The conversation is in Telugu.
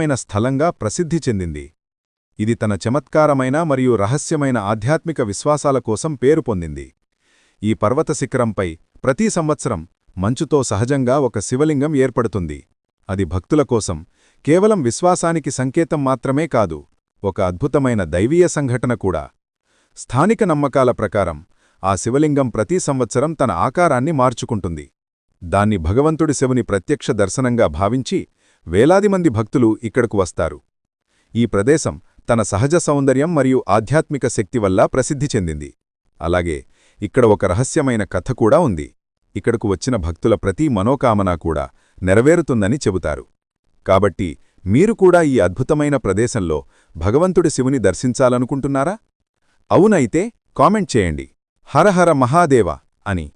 మైన స్థలంగా ప్రసిద్ధి చెందింది. ఇది తన చమత్కారమైన మరియు రహస్యమైన ఆధ్యాత్మిక విశ్వాసాల కోసం పేరు పొందింది. ఈ పర్వత శిఖరంపై ప్రతి సంవత్సరం మంచుతో సహజంగా ఒక శివలింగం ఏర్పడుతుంది. అది భక్తుల కోసం కేవలం విశ్వాసానికి సంకేతం మాత్రమే కాదు, ఒక అద్భుతమైన దైవీయ సంఘటన కూడా. స్థానిక నమ్మకాల ప్రకారం ఆ శివలింగం ప్రతి సంవత్సరం తన ఆకారాన్ని మార్చుకుంటుంది. దాన్ని భగవంతుడి శివుని ప్రత్యక్ష దర్శనంగా భావించి వేలాది మంది భక్తులు ఇక్కడకు వస్తారు. ఈ ప్రదేశం తన సహజ సౌందర్యం మరియు ఆధ్యాత్మిక శక్తి వల్ల ప్రసిద్ధి చెందింది. అలాగే ఇక్కడ ఒక రహస్యమైన కథ కూడా ఉంది. ఇక్కడకు వచ్చిన భక్తుల ప్రతి మనోకామన కూడా నెరవేరుతుందని చెబుతారు. కాబట్టి మీరు కూడా ఈ అద్భుతమైన ప్రదేశంలో భగవంతుడి శివుని దర్శించాలనుకుంటున్నారా? అవునైతే కామెంట్ చేయండి, హర హర మహాదేవ అని.